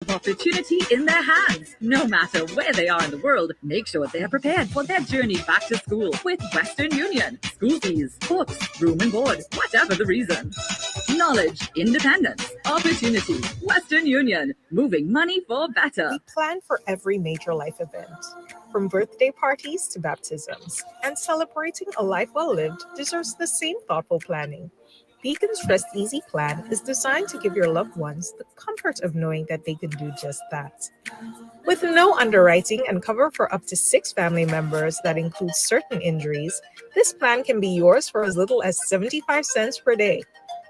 of opportunity in their hands. No matter where they are in the world, make sure they are prepared for their journey back to school with Western Union. School fees, books, room and board, whatever the reason. Knowledge, independence, opportunity. Western Union, moving money for better. We plan for every major life event, from birthday parties to baptisms, and celebrating a life well lived deserves the same thoughtful planning. Beacon's Rest Easy plan is designed to give your loved ones the comfort of knowing that they can do just that. With no underwriting and cover for up to 6 family members that includes certain injuries, this plan can be yours for as little as 75 cents per day.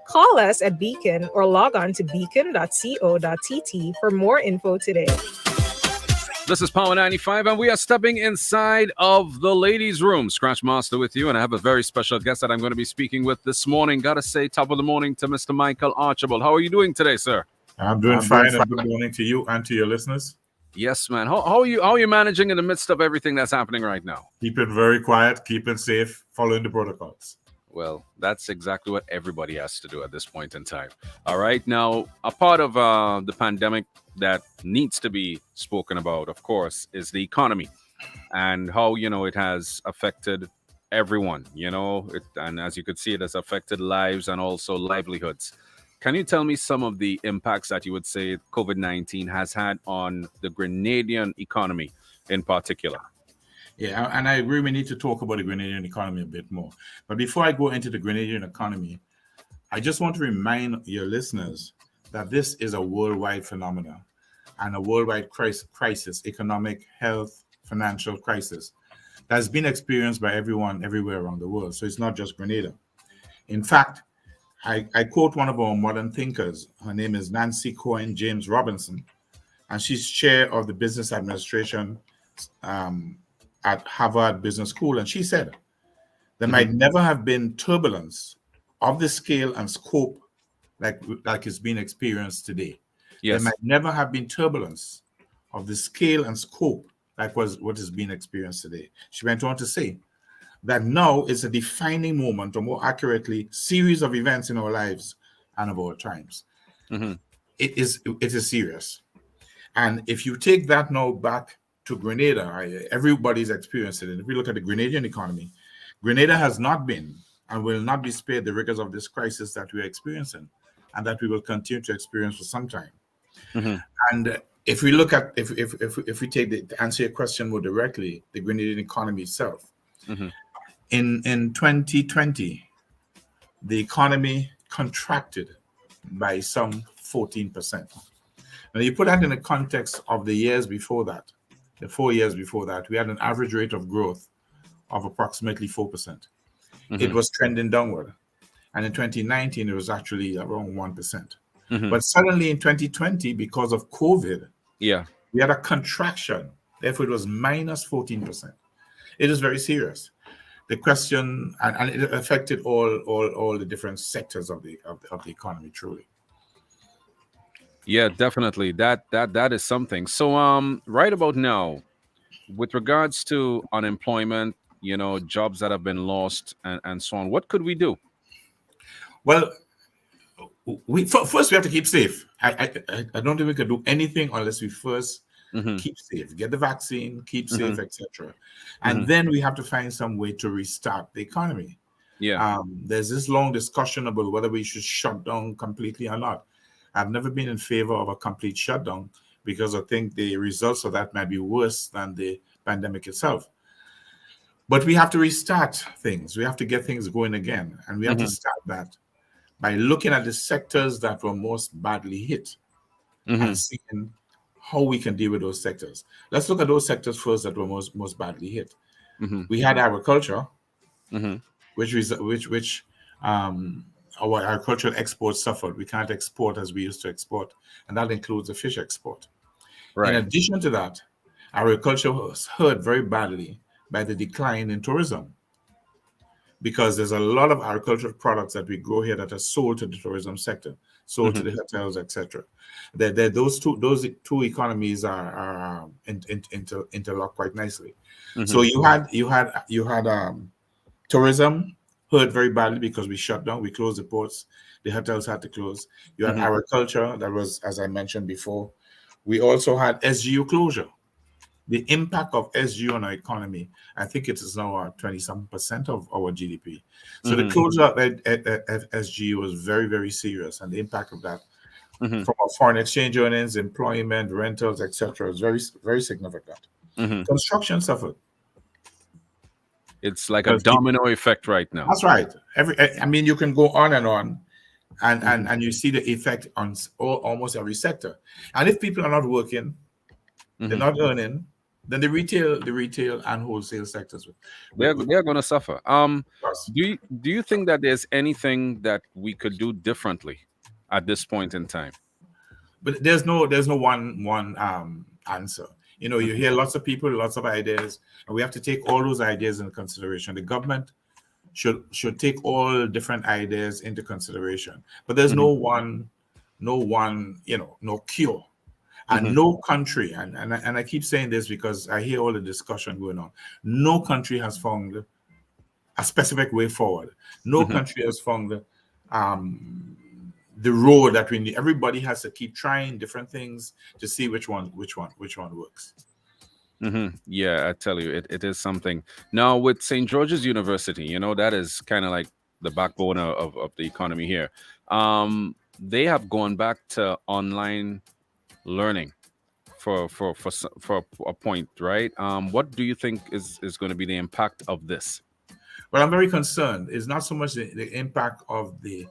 Call us at Beacon or log on to beacon.co.tt for more info today. This is Power 95, and we are stepping inside of the ladies' room. Scratch Master with you, and I have a very special guest that I'm going to be speaking with this morning. Gotta say, top of the morning to Mr. Michael Archibald. How are you doing today, sir? I'm doing fine, and good morning to you and to your listeners. Yes, man. How are you managing in the midst of everything that's happening right now? Keeping very quiet, keeping safe, following the protocols. Well, that's exactly what everybody has to do at this point in time. All right. Now, a part of the pandemic that needs to be spoken about, of course, is the economy and how, it has affected everyone, and as you could see, it has affected lives and also livelihoods. Can you tell me some of the impacts that you would say COVID-19 has had on the Grenadian economy in particular? Yeah, and I agree we need to talk about the Grenadian economy a bit more. But before I go into the Grenadian economy, I just want to remind your listeners that this is a worldwide phenomenon and a worldwide crisis, economic, health, financial crisis that's been experienced by everyone everywhere around the world. So it's not just Grenada. In fact, I quote one of our modern thinkers. Her name is Nancy Cohen James Robinson, and she's chair of the business administration at Harvard Business School. And she said, there might never have been turbulence of the scale and scope like is being experienced today. Yes. There might never have been turbulence of the scale and scope like what is being experienced today. She went on to say that now is a defining moment, or more accurately, series of events in our lives and of our times. It is serious. And if you take that now back to Grenada, everybody's experienced it. And if we look at the Grenadian economy, Grenada has not been and will not be spared the rigors of this crisis that we are experiencing and that we will continue to experience for some time. And if we look at, if we take to answer your question more directly, the Grenadian economy itself, in 2020, the economy contracted by some 14%. Now you put that in the context of the years before that, the 4 years before that, we had an average rate of growth of approximately 4%. It was trending downward. And in 2019, it was actually around 1%. But suddenly in 2020, because of COVID, we had a contraction. Therefore, it was minus 14%. It is very serious. The question, and it affected all the different sectors of the economy, truly. Yeah, definitely. That is something. So right about now, with regards to unemployment, jobs that have been lost and so on, what could we do? Well, first we have to keep safe. I don't think we can do anything unless we first keep safe, get the vaccine, keep safe, etc. And then we have to find some way to restart the economy. There's this long discussion about whether we should shut down completely or not. I've never been in favor of a complete shutdown because I think the results of that might be worse than the pandemic itself. But we have to restart things. We have to get things going again. And we have to start that by looking at the sectors that were most badly hit and seeing how we can deal with those sectors. Let's look at those sectors first that were most badly hit. We had agriculture, which our agricultural exports suffered. We can't export as we used to export, and that includes the fish export. In addition to that, agriculture was hurt very badly by the decline in tourism, because there's a lot of agricultural products that we grow here that are sold to the tourism sector, sold to the hotels, etc. Those two economies are interlocked quite nicely. So you had tourism hurt very badly because we shut down, we closed the ports, the hotels had to close. You had agriculture that was, as I mentioned before, We also had SGU closure. The impact of SGU on our economy, I think it is now 27% of our GDP. So the closure of SGU was very, very serious, and the impact of that from our foreign exchange earnings, employment, rentals, etc., is very, very significant. Construction suffered. It's like a domino effect right now. That's right. I mean, you can go on and on, and you see the effect on almost every sector. And if people are not working, they're not earning, then the retail and wholesale sectors they're going to suffer. Do you think that there's anything that we could do differently at this point in time? But there's no one answer. You know, you hear lots of people, lots of ideas, and we have to take all those ideas into consideration. The government should take all different ideas into consideration, but there's no one, no cure. And no country, and I keep saying this because I hear all the discussion going on, no country has found a specific way forward. No country has found the road that we need. Everybody has to keep trying different things to see which one works. Yeah, I tell you, it is something. Now with St. George's University, you know, that is kind of like the backbone of the economy here. They have gone back to online learning for a point, right? What do you think is going to be the impact of this? Well, I'm very concerned. It's not so much the impact of they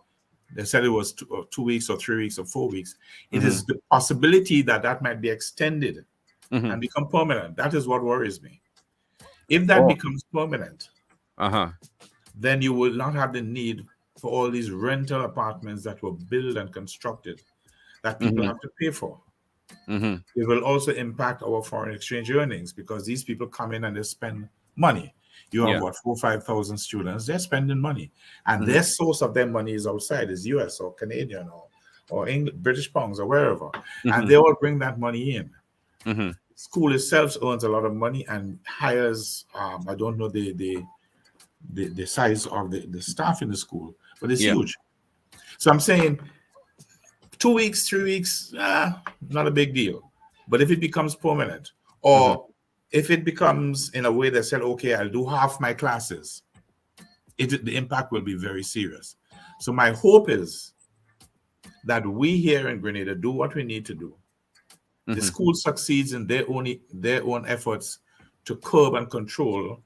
said it was 2 weeks or 3 weeks or 4 weeks. It is the possibility that might be extended and become permanent. That is what worries me. If that becomes permanent, then you will not have the need for all these rental apartments that were built and constructed that people have to pay for. It will also impact our foreign exchange earnings because these people come in and they spend money. You have 4,000 or 5,000 students, they're spending money. And their source of their money is outside, is US or Canadian or English, British pounds or wherever. And they all bring that money in. School itself earns a lot of money and hires, I don't know the size of the staff in the school, but it's huge. So I'm saying 2 weeks, 3 weeks, not a big deal. But if it becomes permanent, or if it becomes in a way that said, okay, I'll do half my classes, the impact will be very serious. So my hope is that we here in Grenada do what we need to do. The school succeeds in their own efforts to curb and control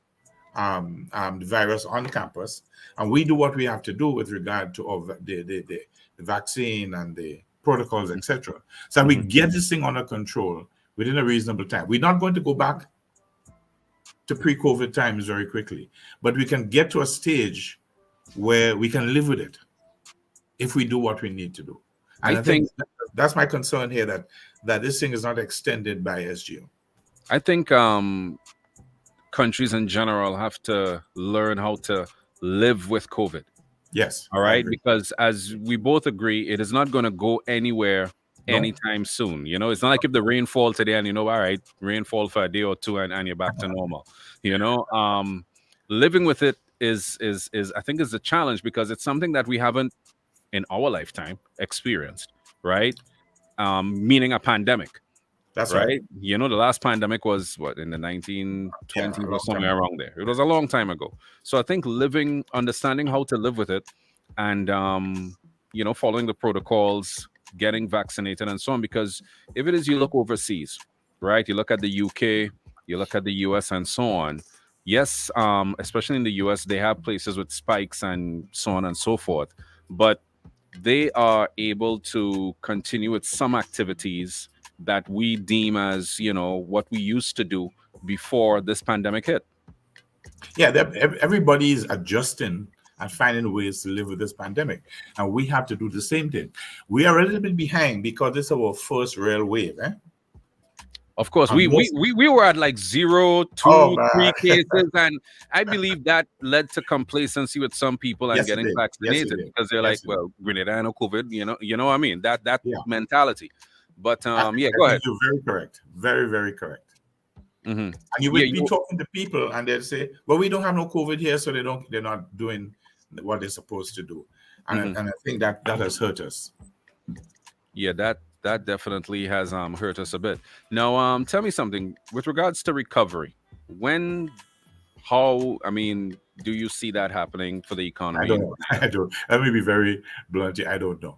the virus on campus, and we do what we have to do with regard to the vaccine and the protocols, etc. So we get this thing under control within a reasonable time. We're not going to go back to pre-COVID times very quickly, but we can get to a stage where we can live with it if we do what we need to do. And I think that's my concern here, that this thing is not extended by SGU. I think countries in general have to learn how to live with COVID. Yes. All right. Because as we both agree, it is not going to go anywhere anytime soon. You know, it's not like if the rain fall today and, all right, rainfall for a day or two and you're back to normal. Living with it is I think is a challenge because it's something that we haven't in our lifetime experienced, right? Meaning a pandemic. That's right. The last pandemic was in the 1920s or somewhere around there. It was a long time ago. So I think understanding how to live with it and, following the protocols, getting vaccinated and so on, because if it is, you look overseas, right? You look at the UK, you look at the US and so on. Yes, especially in the US, they have places with spikes and so on and so forth, but they are able to continue with some activities that we deem as, what we used to do before this pandemic hit. Yeah, everybody is adjusting and finding ways to live with this pandemic. And we have to do the same thing. We are a little bit behind because this is our first real wave. Of course, we were at like 0, 2, 3 cases. And I believe that led to complacency with some people and getting vaccinated because they're like, well, Grenada and COVID, you know what I mean? That mentality. But go ahead. You're very correct. Very, very correct. And you will be talking to people and they'll say, well, we don't have no COVID here, so they're not doing what they're supposed to do. And I think that has hurt us. Yeah, That definitely has hurt us a bit. Now, tell me something with regards to recovery. When, how, I mean, do you see that happening for the I economy don't in know. Grenada? I don't. Let me be very blunt here. I don't know.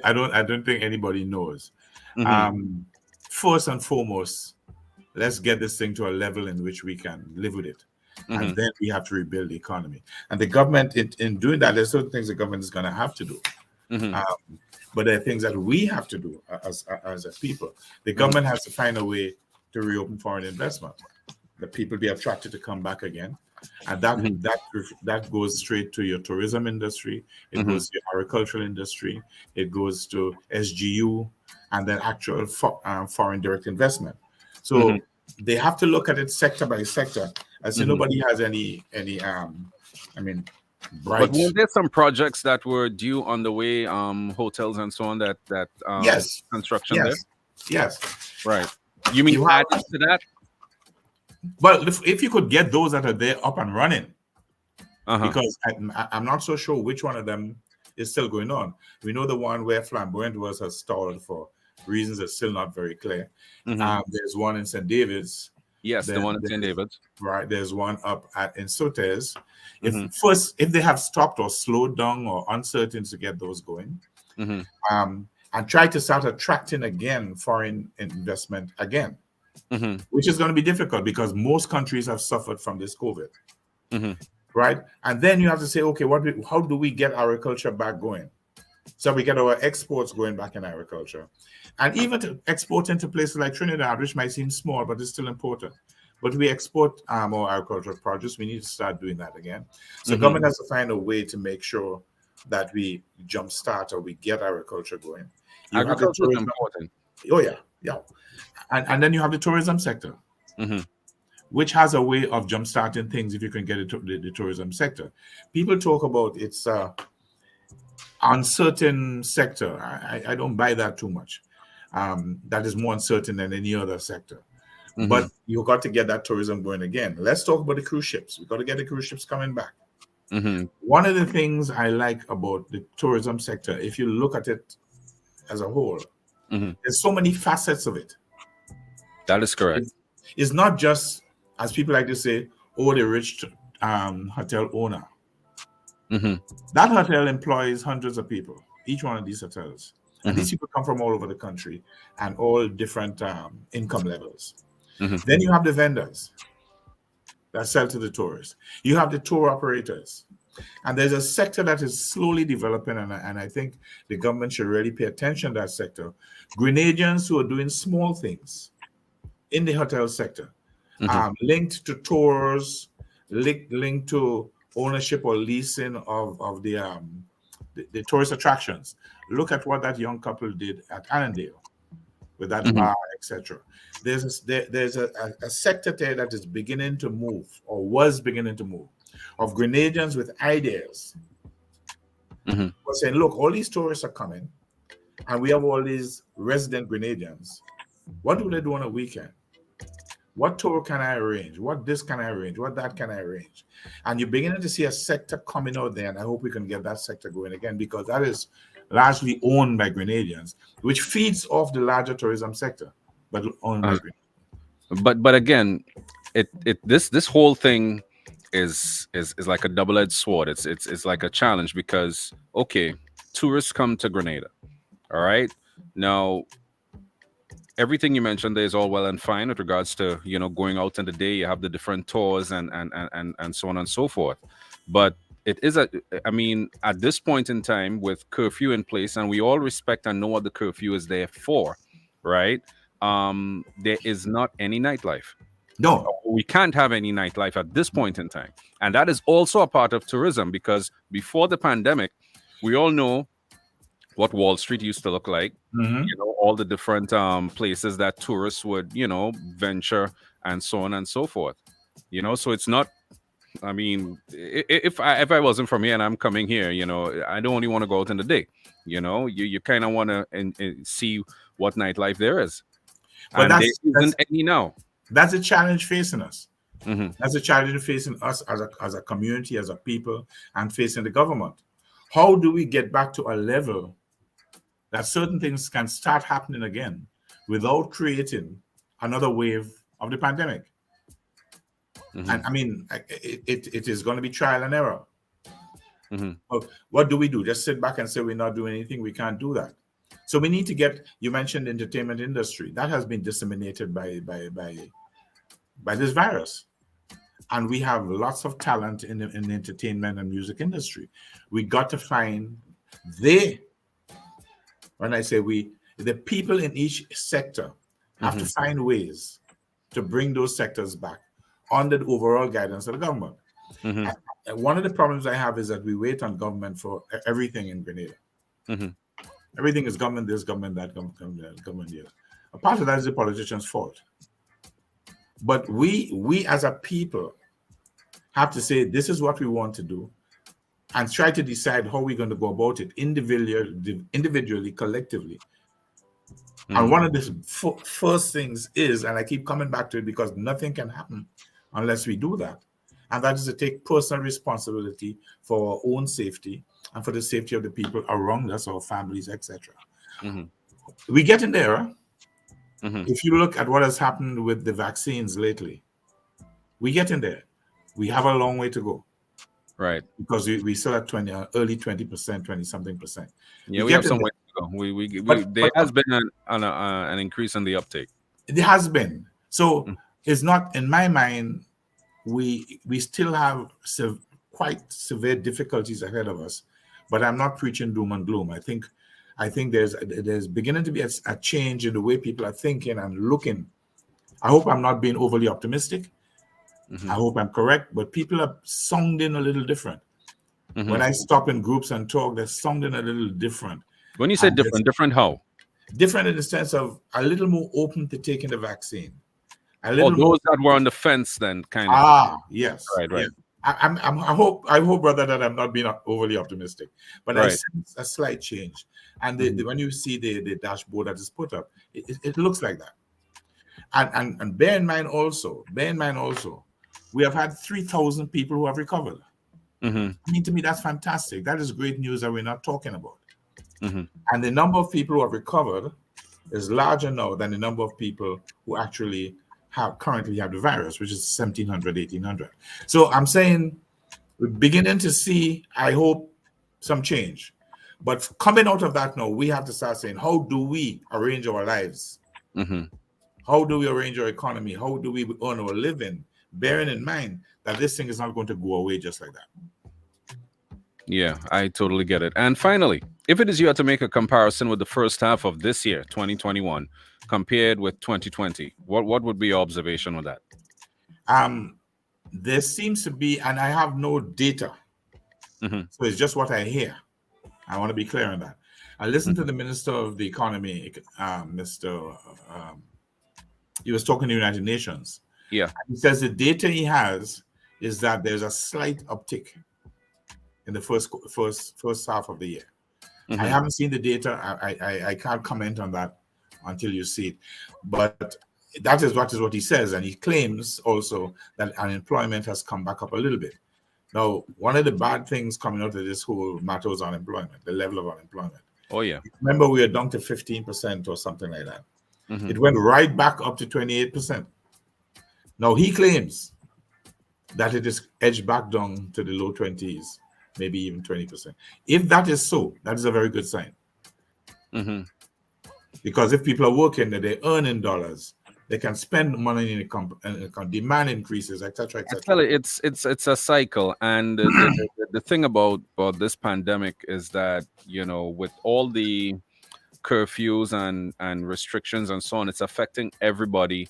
I don't think anybody knows. Mm-hmm. Um, First and foremost, let's get this thing to a level in which we can live with it, and Mm-hmm. then we have to rebuild the economy. And the government, in doing that, there's certain things the government is going to have to do. Mm-hmm. But there are things that we have to do as a people. The Mm-hmm. government has to find a way to reopen foreign investment. The people be attracted to come back again, and Mm-hmm. that goes straight to your tourism industry. It Mm-hmm. goes to your agricultural industry. It goes to SGU, and then actual foreign direct investment. Mm-hmm. So they have to look at it sector by sector. I say Mm-hmm. nobody has any I mean But bright. weren't there some projects that were due on the way, hotels and so on, that Yes, construction there? yes, yes. Right. You mean You have, added to that? well, if you could get those that are there up and running, Uh-huh. because I'm not so sure which one of them is still going on. We know the one where Flamboyant was has stalled for reasons that's still not very clear. Mm-hmm. There's one in St. David's. Yes, the Then one in St. David's. right, there's one up in Sotes. Mm-hmm. If they have stopped or slowed down or uncertain to get those going, Mm-hmm. and try to start attracting again foreign investment again, Mm-hmm. which is going to be difficult because most countries have suffered from this COVID. Mm-hmm. Right, and then you have to say, okay, how do we get agriculture back going? So we get our exports going back in agriculture, and even to export into places like Trinidad, which might seem small, but it's still important. But we export more agricultural produce. We need to start doing that again. So Mm-hmm. government has to find a way to make sure that we jumpstart or we get agriculture going. You have the Agriculture is tourism. important. Oh yeah, yeah, and then you have the tourism sector, Mm-hmm. which has a way of jumpstarting things if you can get the tourism sector. People talk about it's uncertain sector. I don't buy that too much. That is more uncertain than any other sector. Mm-hmm. But you got to get that tourism going again. Let's talk about the cruise ships. We got to get the cruise ships coming back. Mm-hmm. One of the things I like about the tourism sector, if you look at it as a whole, Mm-hmm. there's so many facets of it. That is correct. It's not just, as people like to say, oh, the rich hotel owner. Mm-hmm. That hotel employs hundreds of people, each one of these hotels. And Mm-hmm. these people come from all over the country and all different income levels. Mm-hmm. Then you have the vendors that sell to the tourists. You have the tour operators. And there's a sector that is slowly developing, and I think the government should really pay attention to that sector. Grenadians who are doing small things in the hotel sector, Mm-hmm. Linked to tours, linked to ownership or leasing of the tourist attractions. Look at what that young couple did at Annandale with that Mm-hmm. bar, etc. There's a sector there that is beginning to move, or was beginning to move, of Grenadians with ideas. Mm-hmm. We're saying, look, all these tourists are coming, and we have all these resident Grenadians. What do they do on a weekend? What tour can I arrange? What this can I arrange? What that can I arrange? And you're beginning to see a sector coming out there, and I hope we can get that sector going again, because that is largely owned by Grenadians, which feeds off the larger tourism sector, but owned by Grenadians. But again, this whole thing is like a double-edged sword. It's like a challenge because okay, tourists come to Grenada, all right. Now, everything you mentioned there is all well and fine with regards to going out in the day. You have the different tours and so on and so forth, but it is I mean, at this point in time with curfew in place, and we all respect and know what the curfew is there for, right? There is not any nightlife. No, We can't have any nightlife at this point in time, and that is also a part of tourism, because before the pandemic, we all know what Wall Street used to look like. Mhm. All the different places that tourists would venture and so on and so forth. So it's not, I mean, if I wasn't from here and I'm coming here, I don't only want to go out in the day. You kind of want to see what nightlife there is, But and there isn't any now. that's a challenge facing us. Mm-hmm. That's a challenge facing us as a community, as a people, and facing the government. How do we get back to a level that certain things can start happening again without creating another wave of the pandemic. And I mean, it is going to be trial and error. But what do we do? Just sit back and say we're not doing anything? We can't do that. So we need to get, you mentioned the entertainment industry. That has been disseminated by this virus. And we have lots of talent in the entertainment and music industry. We got to find when I say we, the people in each sector have to find ways to bring those sectors back under the overall guidance of the government. And one of the problems I have is that we wait on government for everything in Grenada. Everything is government this, government that, government here. A part of that is the politicians' fault. But we as a people have to say, this is what we want to do, and try to decide how we're going to go about it individually, collectively. And one of the first things is, and I keep coming back to it because nothing can happen unless we do that, and that is to take personal responsibility for our own safety and for the safety of the people around us, our families, etc. We get in there. If you look at what has happened with the vaccines lately, we get in there. We have a long way to go. Right. Because we still at early 20%, 20-something%. Yeah, we have some way to go. There has been an increase in the uptake. There has been. So it's not, in my mind, we still have quite severe difficulties ahead of us, but I'm not preaching doom and gloom. I think there's beginning to be a change in the way people are thinking and looking. I hope I'm not being overly optimistic. I hope I'm correct, but people are sounding a little different. When I stop in groups and talk, they're sounding a little different. When you say different how? Different in the sense of a little more open to taking the vaccine. Those that were on the fence then, kind of. Yes. Right. Yes. I hope, brother, that I'm not being overly optimistic, but I sense a slight change. And when you see the dashboard that is put up, it looks like that. And bear in mind also, we have had 3,000 people who have recovered. I mean, to me, that's fantastic. That is great news that we're not talking about. And the number of people who have recovered is larger now than the number of people who actually currently have the virus, which is 1,700, 1,800. So I'm saying we're beginning to see, I hope, some change. But coming out of that now, we have to start saying, how do we arrange our lives? How do we arrange our economy? How do we earn our living? Bearing in mind that this thing is not going to go away just like that. Yeah, I totally get it. And finally, if it is you had to make a comparison with the first half of this year, 2021, compared with 2020, what would be your observation with that? There seems to be, and I have no data, so it's just what I hear. I want to be clear on that. I listened to the Minister of the Economy, he was talking to the United Nations. Yeah. He says the data he has is that there's a slight uptick in the first half of the year. I haven't seen the data. I can't comment on that until you see it. But that is what he says. And he claims also that unemployment has come back up a little bit. Now, one of the bad things coming out of this whole matter is unemployment, the level of unemployment. Oh, yeah. Remember, we were down to 15% or something like that. It went right back up to 28%. Now, he claims that it is edged back down to the low 20s, maybe even 20%. If that is so, that is a very good sign. Because if people are working, they're earning dollars, they can spend money in the demand increases, etc., etc. I tell you, it's a cycle, and the thing about this pandemic is that, with all the curfews and restrictions and so on, it's affecting everybody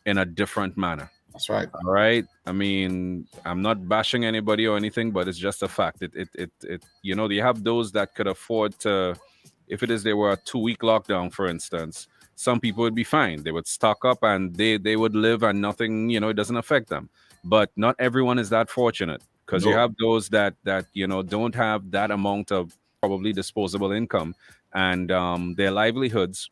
in a different manner. That's right. All right. I mean, I'm not bashing anybody or anything, but it's just a fact. You have those that could afford to, if it is they were a 2-week lockdown, for instance, some people would be fine. They would stock up and they would live and nothing, it doesn't affect them. But not everyone is that fortunate, because you have those that don't have that amount of probably disposable income, and their livelihoods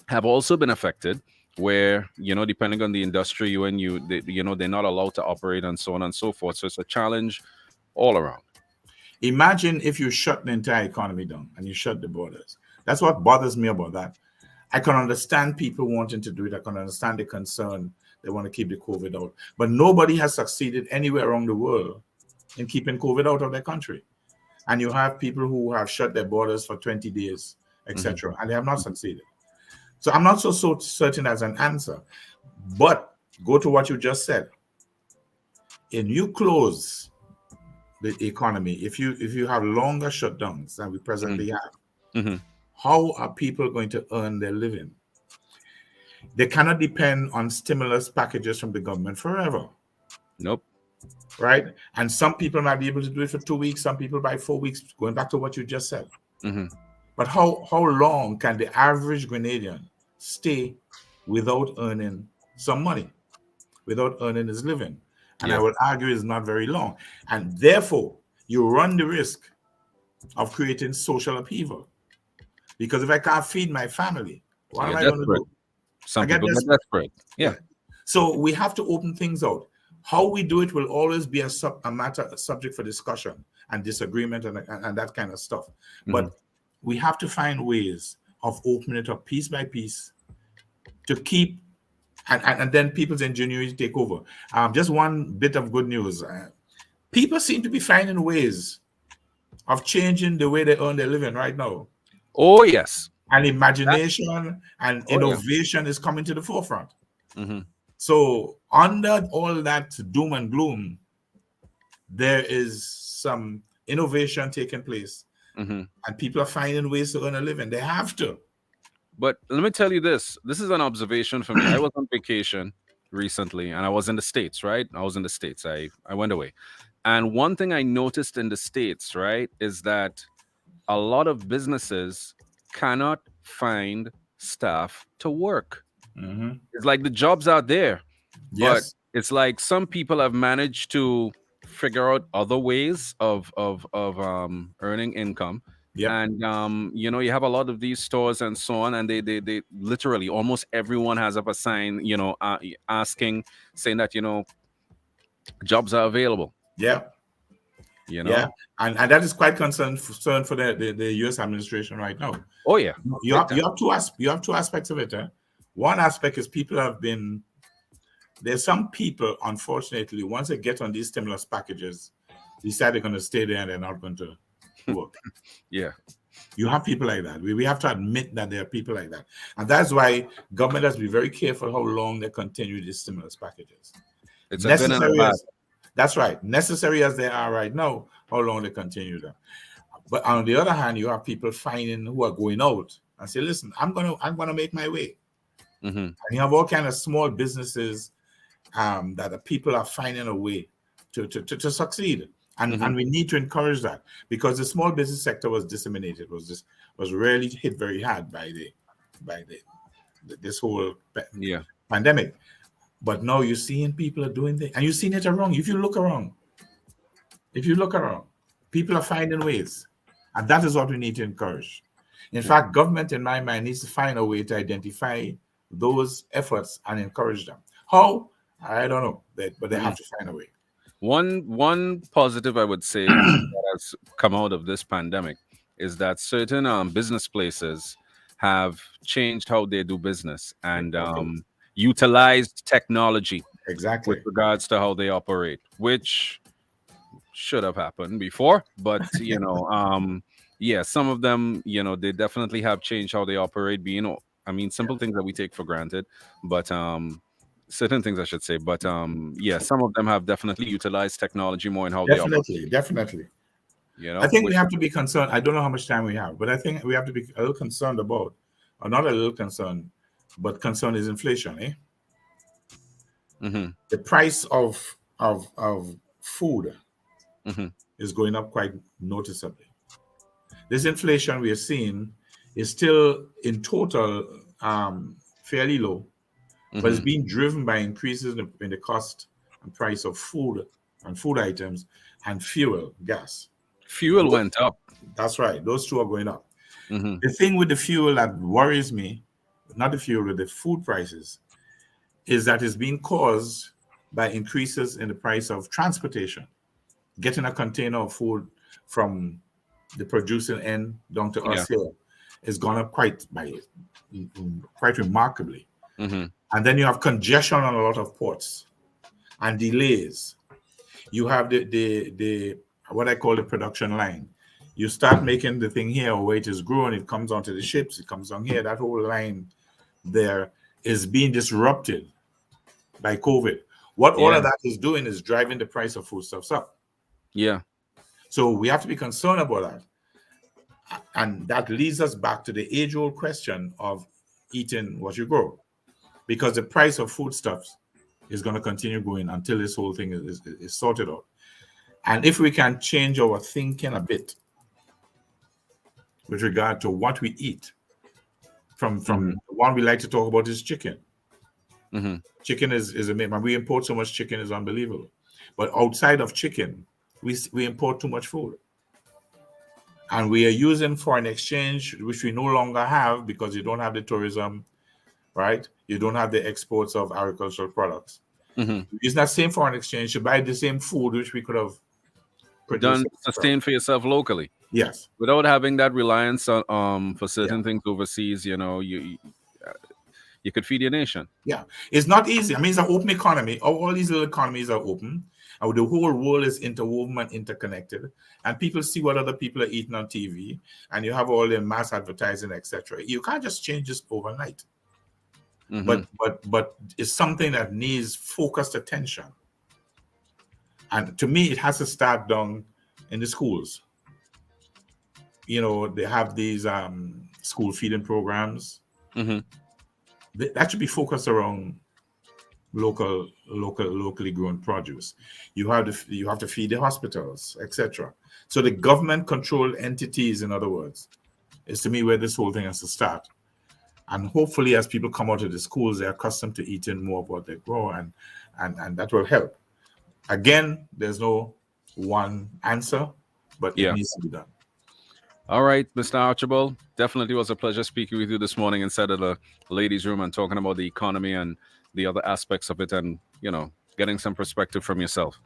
have also been affected, where depending on the industry they're not allowed to operate, and so on and so forth. So it's a challenge all around. Imagine if you shut the entire economy down and you shut the borders. That's what bothers me about that. I can understand people wanting to do it. I can understand the concern. They want to keep the COVID out. But nobody has succeeded anywhere around the world in keeping COVID out of their country. And you have people who have shut their borders for 20 days, etc., and they have not succeeded. So I'm not so certain as an answer. But go to what you just said. If you close the economy, if you have longer shutdowns than we presently have, how are people going to earn their living? They cannot depend on stimulus packages from the government forever. Nope. Right? And some people might be able to do it for 2 weeks, some people by 4 weeks, going back to what you just said. But how long can the average Grenadian stay without earning some money, without earning his living? And I would argue it's not very long. And therefore, you run the risk of creating social upheaval. Because if I can't feed my family, what am I going to do? Some people get desperate. Yeah. So we have to open things out. How we do it will always be a subject for discussion and disagreement and that kind of stuff. But we have to find ways of opening it up piece by piece to keep, and then people's ingenuity take over. Just one bit of good news. People seem to be finding ways of changing the way they earn their living right now. Oh, yes. And imagination and innovation is coming to the forefront. So under all that doom and gloom, there is some innovation taking place. And people are finding ways to earn a living. They have to. But let me tell you this. This is an observation for me. I was on vacation recently, and I was in the States, right? I was in the States. I went away. And one thing I noticed in the States, right, is that a lot of businesses cannot find staff to work. It's like the jobs are there. But it's like some people have managed to figure out other ways of earning income. And you have a lot of these stores and so on, and they literally almost everyone has up a sign, asking, saying that jobs are available. And that is quite concern for the U.S. administration right now. Oh yeah, you have two aspects of it. One aspect is there's some people, unfortunately, once they get on these stimulus packages, decide they're going to stay there and they're not going to work. You have people like that. We have to admit that there are people like that. And that's why government has to be very careful how long they continue these stimulus packages. It's necessary that's right. Necessary as they are right now, how long they continue them. But on the other hand, you have people who are going out and say, listen, I'm gonna make my way. And you have all kind of small businesses that the people are finding a way to succeed. And we need to encourage that, because the small business sector was disseminated, was really hit very hard by this whole pandemic. But now you're seeing people are doing things, and you've seen it around. If you look around, people are finding ways, and that is what we need to encourage. In fact, government, in my mind, needs to find a way to identify those efforts and encourage them. How? I don't know, but they have to find a way. One positive I would say that has come out of this pandemic is that certain business places have changed how they do business and utilized technology with regards to how they operate, which should have happened before. But some of them, they definitely have changed how they operate. Simple things that we take for granted, but certain things I should say. But some of them have definitely utilized technology more in how they operate. Definitely. I think we have to be concerned. I don't know how much time we have, but I think we have to be a little concerned about, or not a little concerned, but concern is inflation. The price of food is going up quite noticeably. This inflation we are seeing is still in total fairly low, but it's being driven by increases in the cost and price of food and food items and fuel, gas. Fuel went up. That's right. Those two are going up. The thing with the fuel that worries me, not the fuel, but the food prices, is that it's being caused by increases in the price of transportation. Getting a container of food from the producing end down to us here has gone up quite remarkably. Mm-hmm. And then you have congestion on a lot of ports and delays. You have the what I call the production line. You start making the thing here where it is grown, it comes onto the ships, it comes on here. That whole line there is being disrupted by COVID. What all of that is doing is driving the price of foodstuffs up. Yeah. So we have to be concerned about that. And that leads us back to the age-old question of eating what you grow. Because the price of foodstuffs is going to continue going until this whole thing is sorted out. And if we can change our thinking a bit with regard to what we eat, from the one we like to talk about is chicken. Mm-hmm. Chicken is amazing. We import so much chicken, is unbelievable. But outside of chicken, we import too much food. And we are using foreign exchange, which we no longer have because you don't have the tourism, right? You don't have the exports of agricultural products. Mm-hmm. It's that same foreign exchange to buy the same food which we could have done, sustain for yourself locally. Yes. Without having that reliance on for certain things overseas, you know, you could feed your nation. Yeah. It's not easy. I mean, it's an open economy. All these little economies are open. And the whole world is interwoven and interconnected. And people see what other people are eating on TV. And you have all the mass advertising, etc. You can't just change this overnight. Mm-hmm. But it's something that needs focused attention. And to me, it has to start down in the schools. You know, they have these school feeding programs. Mm-hmm. That should be focused around locally grown produce. You have to feed the hospitals, etc. So the government-controlled entities, in other words, is to me where this whole thing has to start. And hopefully, as people come out of the schools, they're accustomed to eating more of what they grow, and that will help. Again, there's no one answer, but it needs to be done. All right, Mr. Archibald, definitely was a pleasure speaking with you this morning inside of the ladies' room and talking about the economy and the other aspects of it, and, you know, getting some perspective from yourself.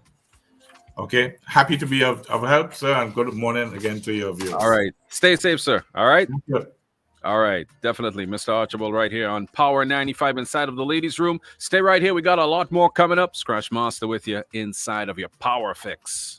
Okay. Happy to be of help, sir, and good morning again to your viewers. All right. Stay safe, sir. All right? Good. All right. Definitely. Mr. Archibald right here on Power 95 inside of the ladies' room. Stay right here. We got a lot more coming up. Scratch Master with you inside of your Power Fix.